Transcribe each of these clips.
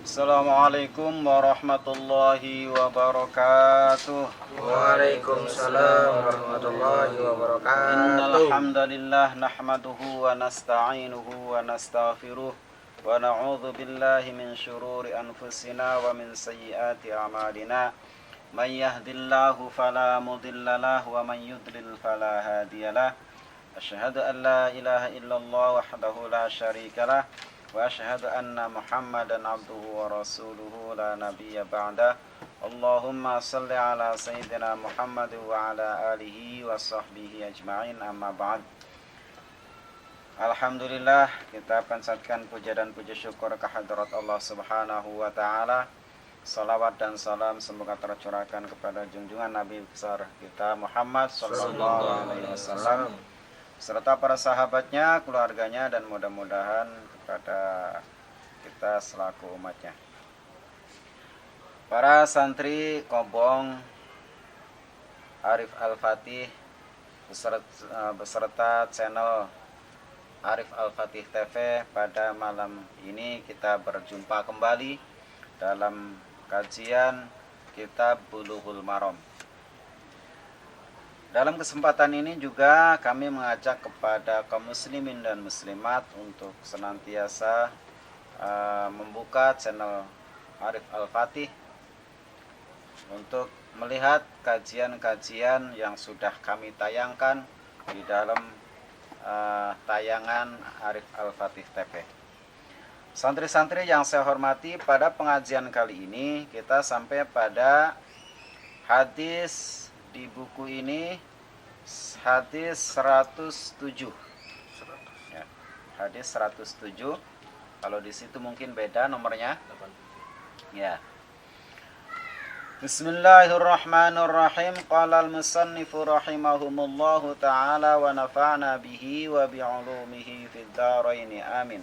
Assalamualaikum warahmatullahi wabarakatuh. Waalaikumsalam warahmatullahi Innal wabarakatuh. hamdalillah nahmaduhu wa nasta'inuhu wa nastaghfiruh wa na'udzu billahi min syururi anfusina wa min sayyiati a'malina. May yahdihillahu fala mudhillalah wa man yudlil fala hadiyalah. Asyhadu an la ilaha illallah wahdahu la syarikalah wa asyhadu anna Muhammadan abduhu wa rasuluhu la nabiyya ba'dah. Allahumma salli ala sayyidina Muhammad wa ala alihi wa sahbihi ajma'in, amma ba'd. Alhamdulillah, kita panjatkan puja dan puji syukur kehadirat Allah Subhanahu wa taala. Salawat dan salam semoga tercurahkan kepada junjungan Nabi besar kita Muhammad sallallahu alaihi wasallam serta para sahabatnya, keluarganya, dan mudah-mudahan kepada kita selaku umatnya. Para santri Kobong Arif Al-Fatih beserta channel Arif Al-Fatih TV, pada malam ini kita berjumpa kembali dalam kajian Kitab Bulughul Maram. Dalam kesempatan ini juga kami mengajak kepada kaum muslimin dan muslimat untuk senantiasa membuka channel Arif Al-Fatih untuk melihat kajian-kajian yang sudah kami tayangkan di dalam tayangan Arif Al-Fatih TV. Santri-santri yang saya hormati, pada pengajian kali ini kita sampai pada hadis di buku ini, hadis 107. Ya, hadis 107. Kalau di situ mungkin beda nomornya. Ya. Bismillahirrahmanirrahim. Qala al-musannifu rahimahumullahu ta'ala wa nafa'na bihi wa bi'ulumihi fid dharain amin.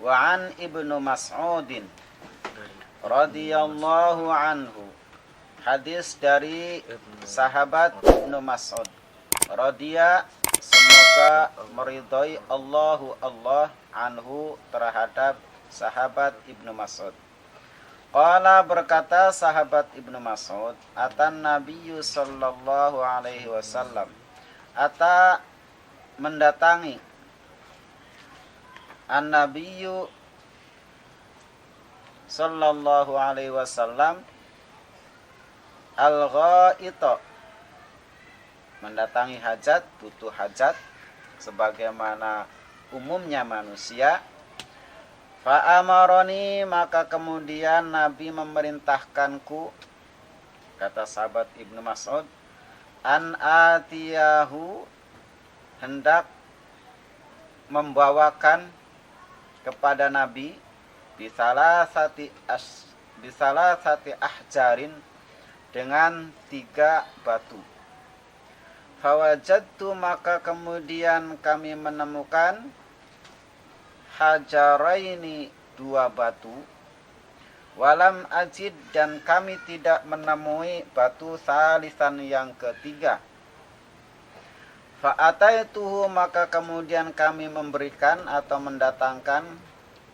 Wa an Ibnu Mas'udin radhiyallahu anhu. Hadis dari sahabat Ibnu Mas'ud. Radhiya, semoga meridhai Allah anhu, terhadap sahabat Ibnu Mas'ud. Qala, berkata sahabat Ibnu Mas'ud, atan Nabiyyu sallallahu alaihi wasallam, ata mendatangi an-Nabiyyu sallallahu alaihi wasallam al-ghaita, mendatangi hajat, butuh hajat sebagaimana umumnya manusia. Fa'amaroni, maka kemudian Nabi memerintahkanku, kata sahabat Ibnu Mas'ud, an atiyahu, hendak membawakan kepada Nabi bisalasati ahjarin, dengan 3 batu. Fawajadtu, maka kemudian kami menemukan hajaraini, 2 batu. Walam ajid, dan kami tidak menemui batu salisan, yang ketiga. Fa'ataituhu, maka kemudian kami memberikan atau mendatangkan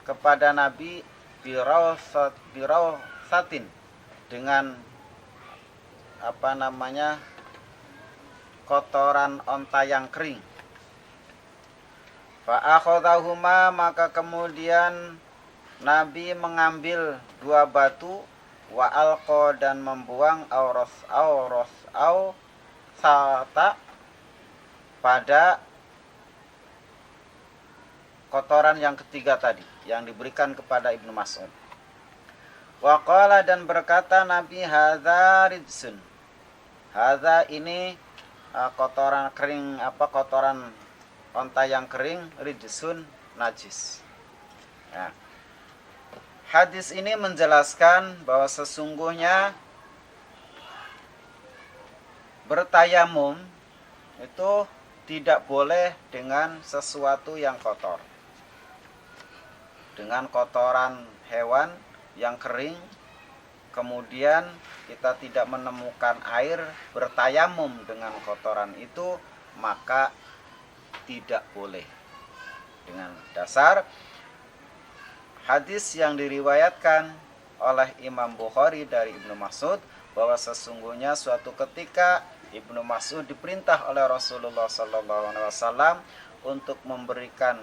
kepada Nabi birawsatin, dengan kotoran onta yang kering. Fa'akhadhahuma, maka kemudian Nabi mengambil 2 batu, wa alqa, dan membuang sata, pada kotoran yang ketiga tadi yang diberikan kepada Ibnu Mas'ud. Wa qala, dan berkata Nabi, hadza rijsun, hadza ini kotoran kering, kotoran onta yang kering, rijsun, najis. Ya. Hadis ini menjelaskan bahwa sesungguhnya bertayamum itu tidak boleh dengan sesuatu yang kotor, dengan kotoran hewan yang kering, kemudian kita tidak menemukan air, bertayamum dengan kotoran itu, maka tidak boleh. Dengan dasar hadis yang diriwayatkan oleh Imam Bukhari dari Ibnu Mas'ud bahwa sesungguhnya suatu ketika Ibnu Mas'ud diperintah oleh Rasulullah SAW untuk memberikan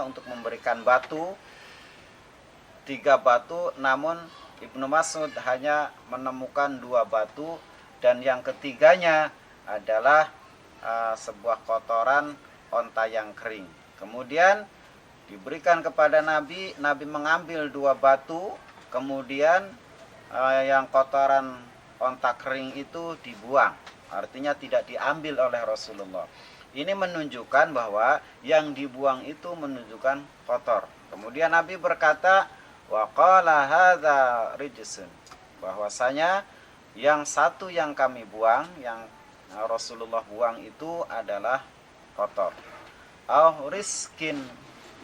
untuk memberikan batu, 3 batu, namun Ibnu Mas'ud hanya menemukan 2 batu dan yang ketiganya adalah sebuah kotoran onta yang kering. Kemudian diberikan kepada Nabi, Nabi mengambil 2 batu, kemudian yang kotoran onta kering itu dibuang, artinya tidak diambil oleh Rasulullah. Ini menunjukkan bahwa yang dibuang itu menunjukkan kotor. Kemudian Nabi berkata, wa qala hadza rijsun, bahwasanya yang satu yang kami buang, yang Rasulullah buang itu adalah kotor. Au riskin,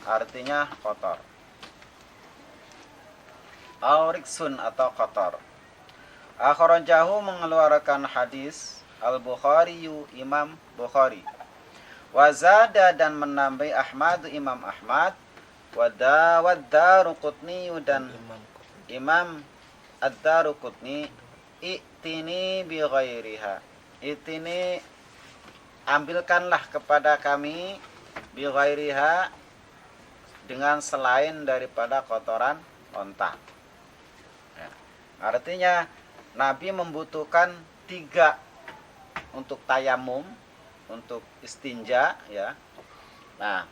artinya kotor. Au riksun atau kotor. Akhrajahu mengeluarkan hadis Al-Bukhari, Imam Bukhari. Wazada dan menambah Ahmad, Imam Ahmad. Wad-Daruqutni dan Imam Ad-Daruqutni. I'tini bi ghairiha, itini ambilkanlah kepada kami bi ghairiha, dengan selain daripada kotoran onta. Ya. Artinya Nabi membutuhkan 3 untuk tayamum, untuk istinja, ya. Nah,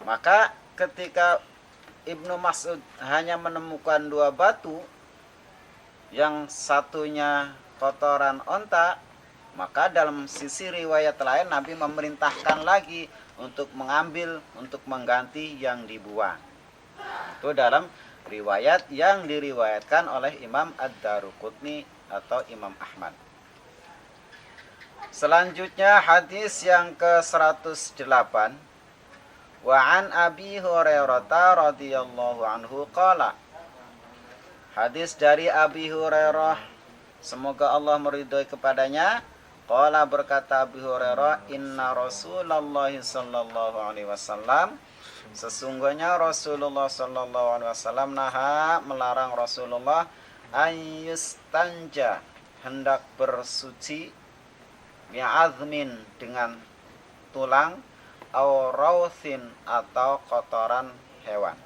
maka ketika Ibnu Mas'ud hanya menemukan 2 batu, yang satunya kotoran onta, maka dalam sisi riwayat lain Nabi memerintahkan lagi untuk mengambil, untuk mengganti yang dibuang. Itu dalam riwayat yang diriwayatkan oleh Imam Ad-Daruqutni atau Imam Ahmad. Selanjutnya hadis yang ke-108. Wa an Abi Hurairah radhiyallahu anhu qala. Hadis dari Abi Hurairah, semoga Allah meridhoi kepadanya. Qala, berkata Abi Hurairah, inna Rasulullah sallallahu alaihi wasallam, sesungguhnya Rasulullah sallallahu alaihi wasallam naha, melarang Rasulullah ayyustanja, hendak bersuci, bi'azmin, dengan tulang, au rauthin, atau kotoran hewan.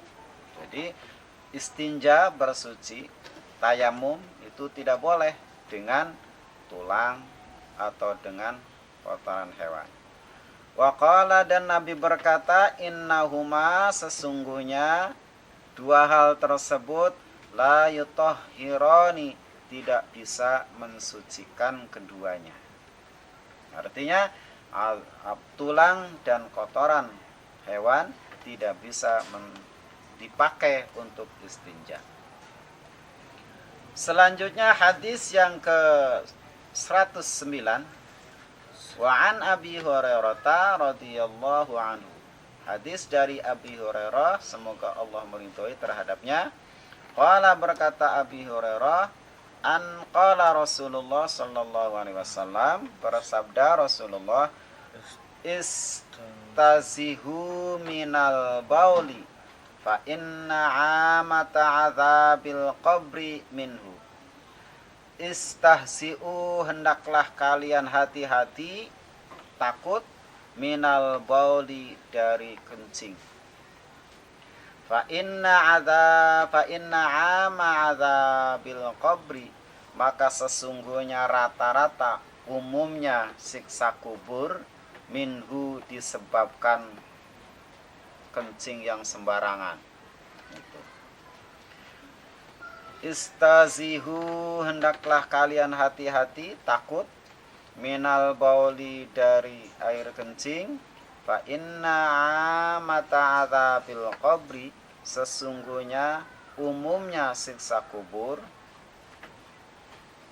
Jadi istinja, bersuci, tayamum itu tidak boleh dengan tulang atau dengan kotoran hewan. Wa qala, dan Nabi berkata, innahuma, sesungguhnya 2 hal tersebut, la yutahhirani, tidak bisa mensucikan keduanya. Artinya tulang dan kotoran hewan tidak bisa dipakai untuk istinja. Selanjutnya hadis yang ke-109. Wa an Abi Hurairah radhiyallahu anhu. Hadis dari Abi Hurairah, semoga Allah meridhoi terhadapnya. Qala, berkata Abi Hurairah, an qala Rasulullah sallallahu alaihi wasallam, bersabda Rasulullah, istazihu minal bauli fa inna amata azabil qabri minhu. Istahzi'u, hendaklah kalian hati-hati, takut, minal bauli, dari kencing. Fa inna ama azabil qabri, maka sesungguhnya rata-rata umumnya siksa kubur, minhu, disebabkan kencing yang sembarangan. Istazihu, hendaklah kalian hati-hati, takut, minal bauli, dari air kencing. Fa inna amata azabil qabri, sesungguhnya umumnya siksa kubur,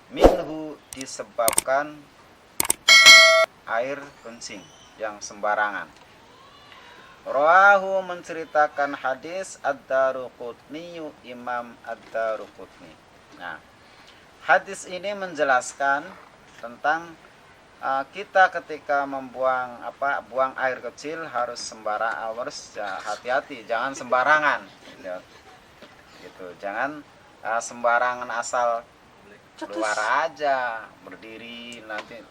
minhu, disebabkan air kencing yang sembarangan. Rawahu, menceritakan hadis Ad-Daruqutni, Imam Ad-Daruqutni. Nah, hadis ini menjelaskan tentang kita ketika buang air kecil harus hati-hati, jangan sembarangan gitu. Jangan sembarangan asal keluar aja, berdiri, nanti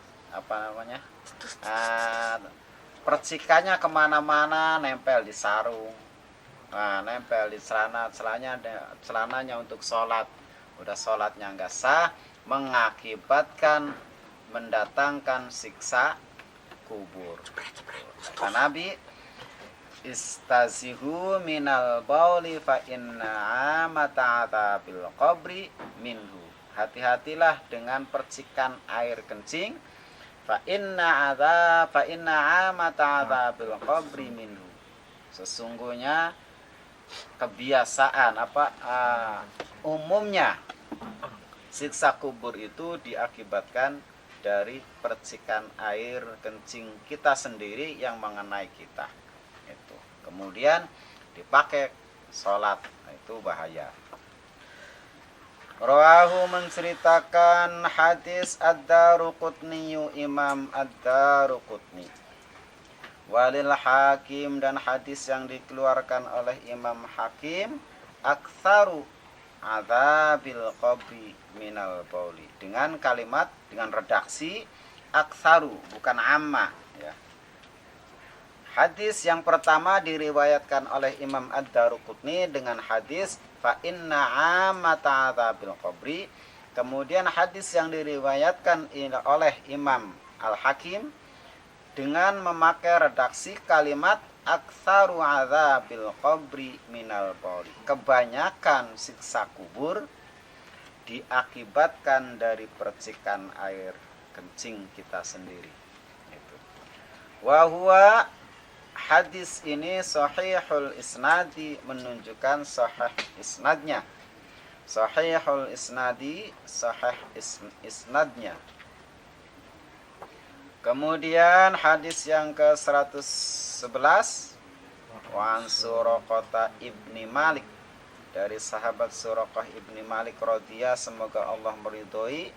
percikannya kemana-mana, nempel di sarung, nempel di celananya untuk sholat. Udah sholatnya nggak sah, mengakibatkan mendatangkan siksa kubur. Kata Nabi, istazihu minal bauli fa inna amata bil qabri minhu. Hati-hatilah dengan percikan air kencing. Fa inna amata bil qabri minhu. Sesungguhnya kebiasaan umumnya siksa kubur itu diakibatkan dari percikan air kencing kita sendiri yang mengenai kita. Itu. Kemudian dipakai sholat, itu bahaya. Rawahu menceritakan hadis Ad-Daruqutni, Imam Ad-Daruqutni. Walil Hakim, dan hadis yang dikeluarkan oleh Imam Hakim, aktsaru adzabil qabri minal bauli, dengan redaksi aktsaru, bukan amma ya. Hadis yang pertama diriwayatkan oleh Imam Ad-Daruqutni dengan hadis fa inna amata adzabil qabri. Kemudian hadis yang diriwayatkan oleh Imam Al-Hakim dengan memakai redaksi kalimat aktsaru adzabil qabri minal bauli. Kebanyakan siksa kubur diakibatkan dari percikan air kencing kita sendiri. Itu. Wa huwa, hadis ini sahihul isnadi, menunjukkan sahih isnadnya. Sahihul isnadi, sahih isnadnya. Kemudian hadis yang ke-111, wa an Suraqah ibni Malik, dari sahabat Suraqah ibni Malik radhiyallahu, semoga Allah meridhoi,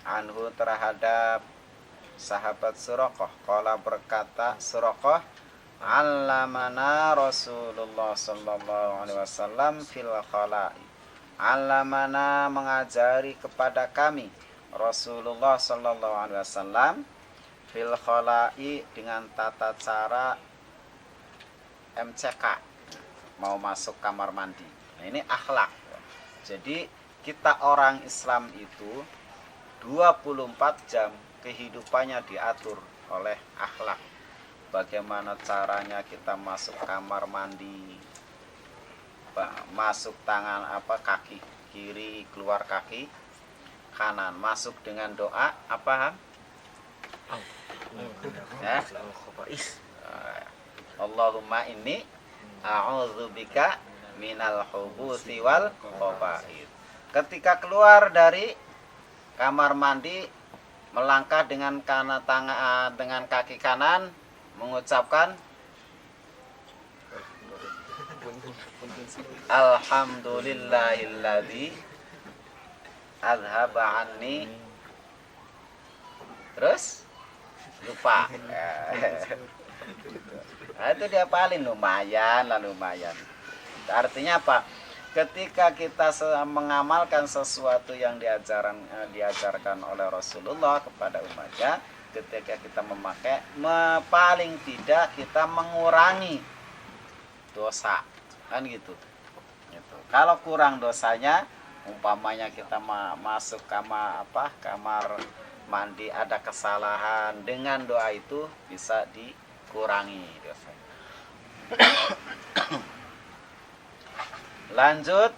anhu, terhadap sahabat Suraqah. Qala, berkata Suraqah, allamana Rasulullah sallallahu alaihi wasallam fil khala'i. Allamana, mengajari kepada kami Rasulullah sallallahu alaihi wasallam fil khala'i, dengan tata cara MCK, mau masuk kamar mandi. Nah, ini akhlak. Jadi kita orang Islam itu 24 jam kehidupannya diatur oleh akhlak. Bagaimana caranya kita masuk kamar mandi, masuk tangan kaki kiri, keluar kaki kanan, masuk dengan doa apa? Ya? Allahumma inni a'udzubika minal khubuthi wal khaba'ith. Ketika keluar dari kamar mandi, melangkah dengan dengan kaki kanan, mengucapkan alhamdulillahilladzi adhaba anni, terus lupa. Nah, itu dia paling lumayan. Artinya apa? Ketika kita mengamalkan sesuatu yang diajarkan oleh Rasulullah kepada umatnya, ketika kita memakai, paling tidak kita mengurangi dosa, kan gitu. Kalau kurang dosanya, umpamanya kita masuk kamar mandi ada kesalahan, dengan doa itu bisa dikurangi dosanya. Lanjut,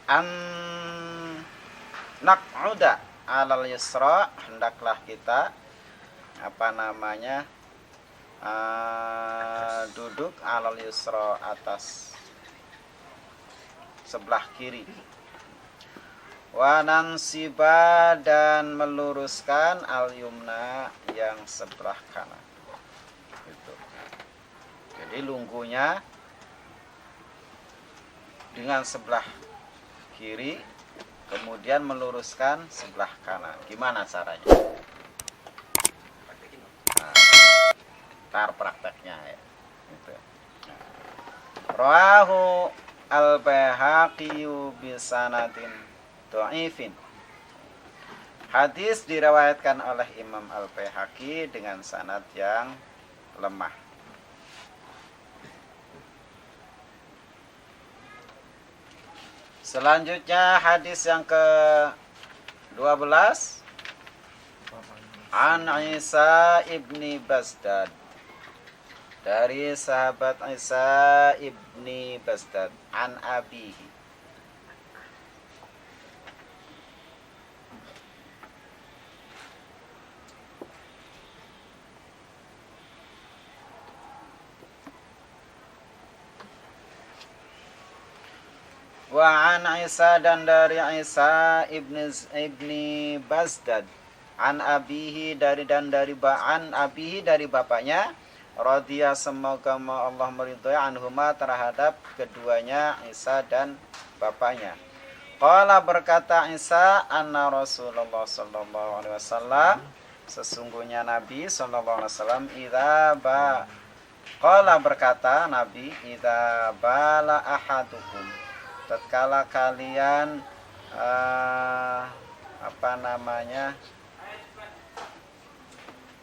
an naq'uda alal yusra, hendaklah kita duduk alal yusra, atas sebelah kiri. Wa nansiba, dan meluruskan al yumna, yang sebelah kanan. Gitu. Jadi lunggunya dengan sebelah kiri, kemudian meluruskan sebelah kanan. Gimana caranya? Tar prakteknya ya. Gitu. Rawahu al-Baihaqi bisanadin dhaifin. Hadis diriwayatkan oleh Imam Al-Baihaqi dengan sanad yang lemah. Selanjutnya hadis yang ke-12 An Isa ibni Basdad, dari sahabat Isa ibni Basdad, an abihi, wa an Isa, dan dari Isa ibni Basdad, an abihi, dari abihi, dari bapaknya, radhiya, semoga Allah meridhai, anhuma, terhadap keduanya, Isa dan bapaknya. Qala, berkata Isa, anna Rasulullah sallallahu alaihi wasallam, sesungguhnya Nabi sallallahu alaihi wasallam, qala, berkata Nabi, idza bala ahadukum, tatkala kalian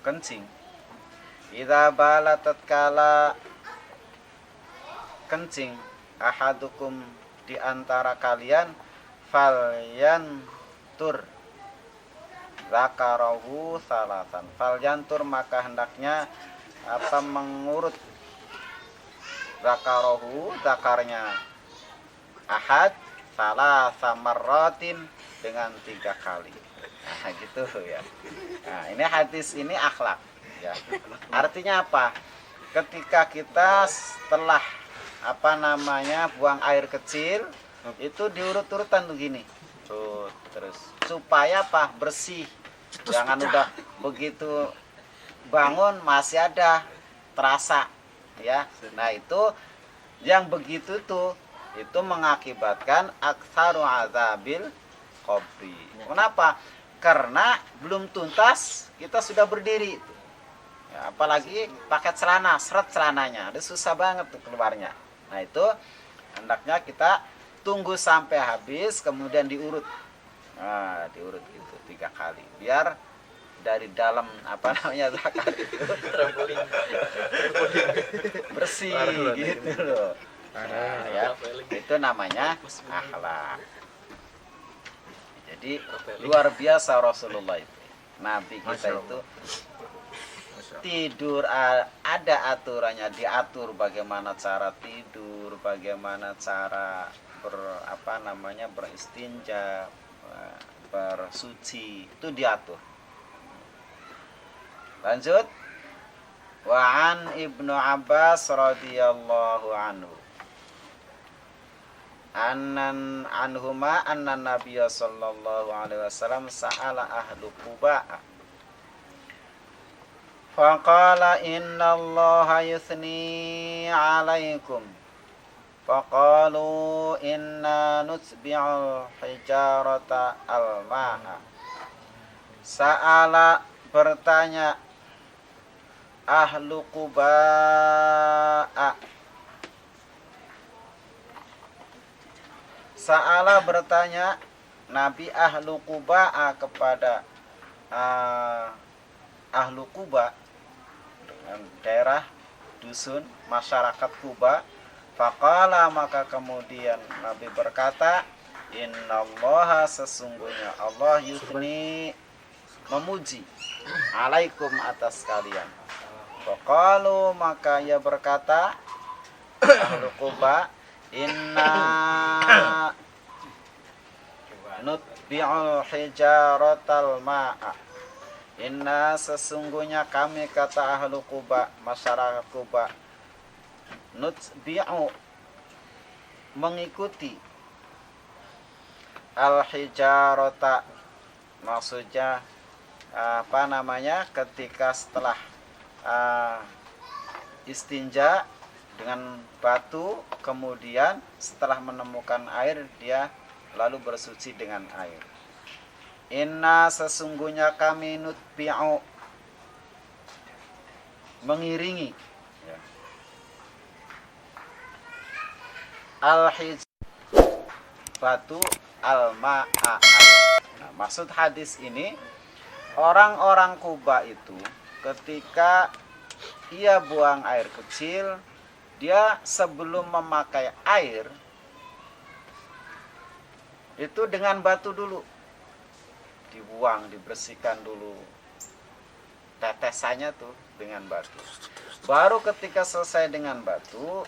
kencing, idza bala, tatkala kencing, ahadukum, di antara kalian, falyantur zakarahu salatan, falyantur, maka hendaknya mengurut, zakarahu, zakarnya ahad, salasa marratin, dengan 3 kali. Nah, gitu ya. Nah, ini hadis ini akhlak ya. Artinya apa? Ketika kita setelah buang air kecil, itu diurut-urutan tuh gini. Tuh, terus supaya bersih. Jangan udah begitu bangun masih ada terasa ya. Nah, itu yang begitu tuh itu mengakibatkan aktsaru azabil qabri. Kenapa? Karena belum tuntas kita sudah berdiri. Ya, apalagi pakai celana, seret celananya, itu susah banget tuh keluarnya. Nah, itu hendaknya kita tunggu sampai habis, kemudian diurut. Nah, diurut gitu 3 kali, biar dari dalam zakar itu bersih gitu loh. Nah, ya, itu namanya akhlak. Jadi luar biasa Rasulullah itu. Nabi kita itu tidur ada aturannya, diatur bagaimana cara tidur, bagaimana cara beristinja, bersuci, itu diatur. Lanjut. Wa an Ibnu Abbas radhiyallahu anhu, anhuma anna Nabiyya sallallahu alaihi wasallam sa'ala ahlu Quba faqala inna Allaha yuthni 'alaikum faqalu inna nutbi'ul hijarata al-ma'a. Sa'ala, bertanya, ahlu Quba, Sa'ala, bertanya Nabi ahlu Quba kepada ahlu Quba, daerah dusun masyarakat Quba. Faqala, maka kemudian Nabi berkata, innallaha, sesungguhnya Allah, yuthni, memuji, alaikum, atas kalian. Faqalu, maka ia berkata, ahlu Quba, inna nutbi'ul hijaratal ma'a. Inna, sesungguhnya kami, kata ahlu Quba, masyarakat Quba, nutbi'u, mengikuti, al hijarata, maksudnya ketika setelah istinja dengan batu, kemudian setelah menemukan air dia lalu bersuci dengan air. Inna, sesungguhnya kami, nutbi'u, mengiringi. Ya. Al-hijr batu al-ma'a. Nah, maksud hadis ini, orang-orang Kuba itu ketika ia buang air kecil, dia sebelum memakai air itu dengan batu dulu dibuang, dibersihkan dulu tetesannya tuh dengan batu. Baru ketika selesai dengan batu,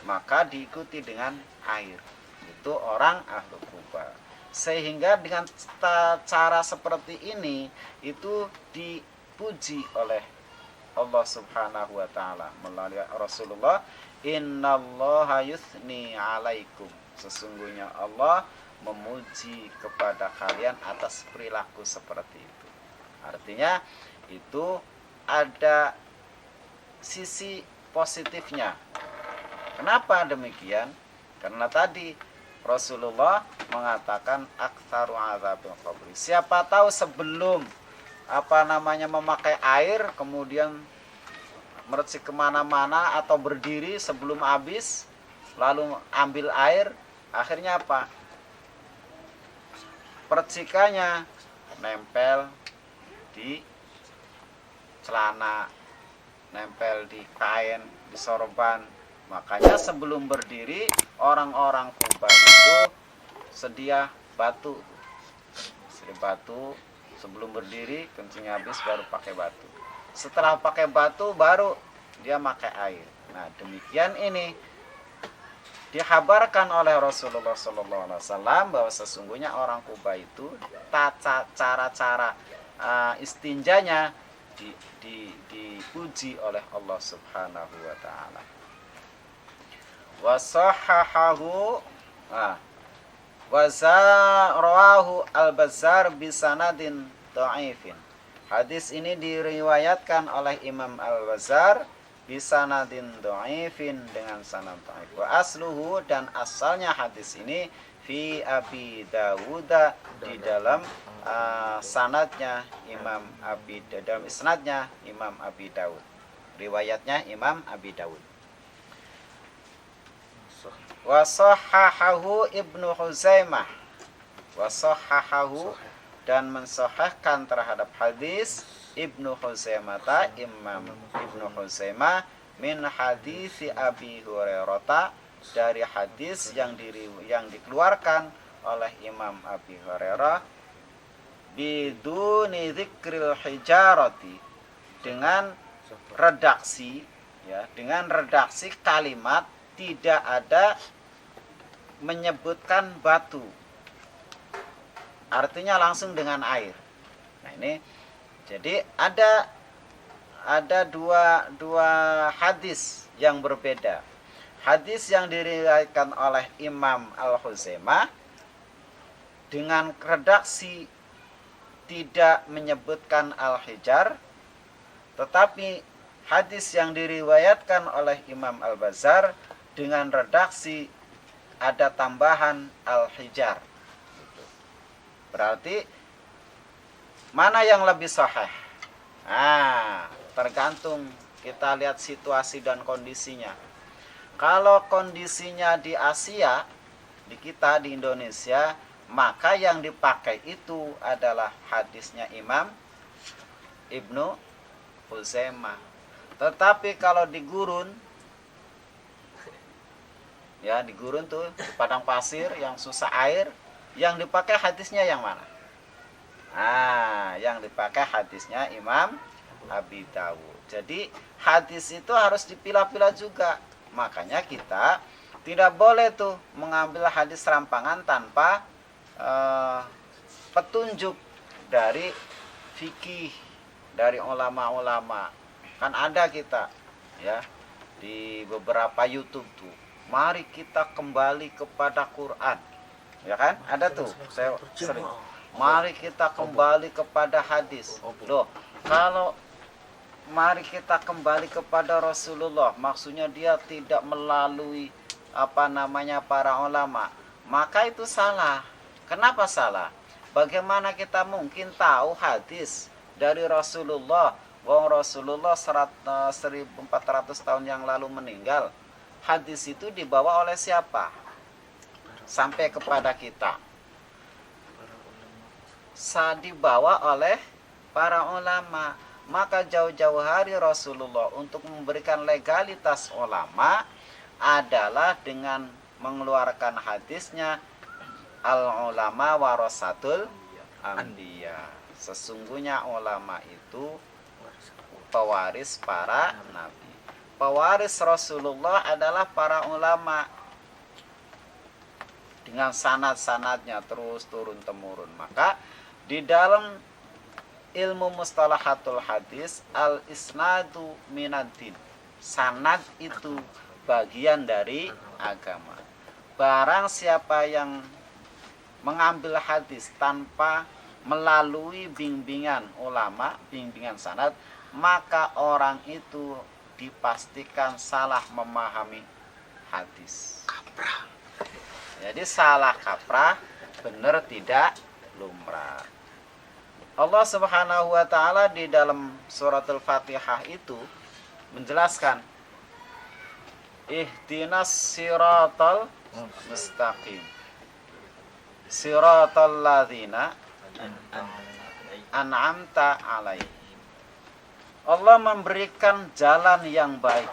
maka diikuti dengan air. Itu orang ahlu Kuba. Sehingga dengan cara seperti ini itu dipuji oleh Allah Subhanahu wa taala melalui Rasulullah, innallaha yuthni alaikum. Sesungguhnya Allah memuji kepada kalian atas perilaku seperti itu. Artinya itu ada sisi positifnya. Kenapa demikian? Karena tadi Rasulullah mengatakan aktsaru azabil qabri. Siapa tahu sebelum memakai air, kemudian mercik kemana-mana atau berdiri sebelum habis, lalu ambil air, akhirnya apa? Percikannya nempel di celana, nempel di kain, di sorban. Makanya sebelum berdiri, orang-orang Kuba itu sedia batu. Sebelum berdiri, kencing habis baru pakai batu. Setelah pakai batu baru dia pakai air. Nah, demikian ini dikhabarkan oleh Rasulullah SAW bahwa sesungguhnya orang Kuba itu cara-cara istinjanya dipuji oleh Allah Subhanahu wa taala. Wa sahahahu wa rawahu al-Bazzar bi sanadin dha'ifin. Hadis ini diriwayatkan oleh Imam Al-Bazzar bi sanadin dha'ifin, dengan sanad dha'if. Wa asluhu, dan asalnya hadis ini fi Abi Dawud, di dalam sanadnya Imam Abi Dawud, dalam isnadnya Imam Abi Dawud, riwayatnya Imam Abi Dawud. Wa sahhahahu Ibnu Khuzaimah, wa sahhahahu, dan mensahihkan terhadap hadis Ibnu Khuzaimah, Imam Ibnu Khuzaimah, min hadis Abi Hurairah, dari hadis yang dikeluarkan oleh Imam Abi Hurairah, biduni dzikril hijarati, dengan redaksi kalimat tidak ada menyebutkan batu, artinya langsung dengan air. Nah, ini jadi ada dua hadis yang berbeda. Hadis yang diriwayatkan oleh Imam Al-Khuzaimah dengan redaksi tidak menyebutkan al-hijar, tetapi hadis yang diriwayatkan oleh Imam Al-Bazzar dengan redaksi ada tambahan al-hijar. Berarti mana yang lebih sahih? Tergantung kita lihat situasi dan kondisinya. Kalau kondisinya di Asia, di kita di Indonesia, maka yang dipakai itu adalah hadisnya Imam Ibnu Khuzaimah. Tetapi kalau di gurun, di gurun tuh, di padang pasir yang susah air, yang dipakai hadisnya yang mana? Yang dipakai hadisnya Imam Abi Dawud. Jadi hadis itu harus dipilah-pilah juga. Makanya kita tidak boleh tuh mengambil hadis rampangan tanpa petunjuk dari fikih, dari ulama-ulama. Kan ada kita di beberapa YouTube tuh, mari kita kembali kepada Quran, kan ada tuh, saya sering, mari kita kembali kepada hadis. Loh, kalau mari kita kembali kepada Rasulullah, maksudnya dia tidak melalui para ulama, maka itu salah. Kenapa salah? Bagaimana kita mungkin tahu hadis dari Rasulullah Wong Rasulullah 1400 tahun yang lalu meninggal. Hadis itu dibawa oleh siapa? Sampai kepada kita. Dibawa oleh para ulama. Maka jauh-jauh hari Rasulullah untuk memberikan legalitas ulama adalah dengan mengeluarkan hadisnya al-ulama warasatul anbiya. Sesungguhnya ulama itu pewaris para nabi. Pewaris Rasulullah adalah para ulama dengan sanad-sanadnya terus turun-temurun. Maka di dalam ilmu mustalahatul hadis, al-isnadu minaddin. Sanad itu bagian dari agama. Barang siapa yang mengambil hadis tanpa melalui bimbingan ulama, bimbingan sanad, maka orang itu dipastikan salah memahami hadis. Kaprah. Jadi salah kaprah, benar tidak lumrah. Allah Subhanahu wa taala di dalam surat Al-Fatihah itu menjelaskan ihdinas siratal mustaqim. Siratal ladzina an'amta alaihim. Allah memberikan jalan yang baik.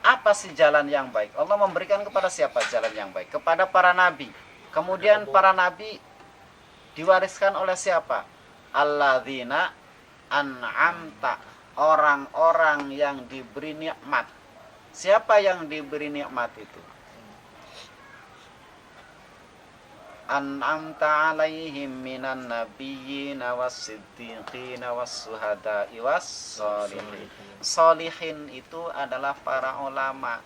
Apa sih jalan yang baik? Allah memberikan kepada siapa jalan yang baik? Kepada para nabi. Kemudian para nabi diwariskan oleh siapa? Alladzina an'amta, orang-orang yang diberi nikmat. Siapa yang diberi nikmat itu? An'amta alaihim minan nabiyyina was-siddiqina was-suhada'i was-sholihin. Sholihin itu adalah para ulama.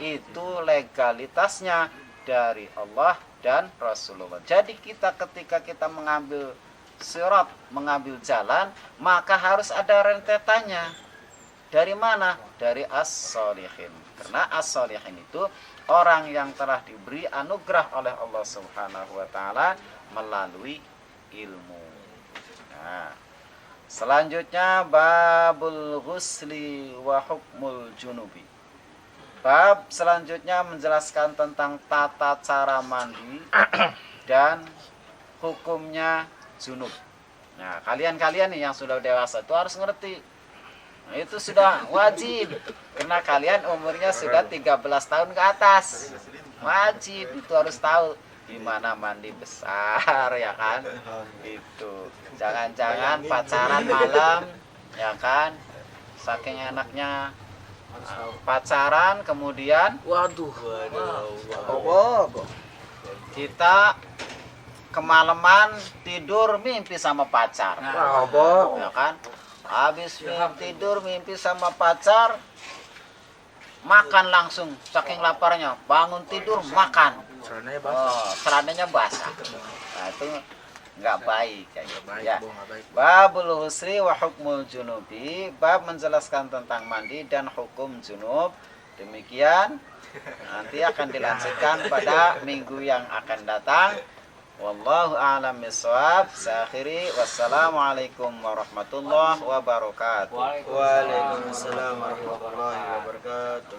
Itu legalitasnya dari Allah dan Rasulullah. Jadi ketika kita mengambil sirat, mengambil jalan, maka harus ada rentetannya. Dari mana? Dari as-sholihin. Karena as-sholihin itu orang yang telah diberi anugerah oleh Allah Subhanahu wa taala melalui ilmu. Nah, selanjutnya babul ghusli wa hukmul junubi. Bab selanjutnya menjelaskan tentang tata cara mandi dan hukumnya junub. Nah, kalian nih yang sudah dewasa itu harus ngerti. Nah, itu sudah wajib karena kalian umurnya sudah 13 tahun ke atas. Wajib itu harus tahu gimana mandi besar, ya kan? Itu. Jangan-jangan pacaran malam, ya kan? Saking enaknya pacaran kemudian kita kemalaman tidur mimpi sama pacar. Ya kan? Habis tidur mimpi sama pacar, makan langsung saking laparnya, bangun tidur makan. Celananya basah. Nah, itu nggak baik kayak gitu ya. Babul husri wa hukmul junubi, bab menjelaskan tentang mandi dan hukum junub. Demikian nanti akan dilanjutkan pada minggu yang akan datang. Wallahu a'lam bishawab. Akhiri wassalamualaikum warahmatullahi wabarakatuh. Waalaikumsalam warahmatullahi wabarakatuh.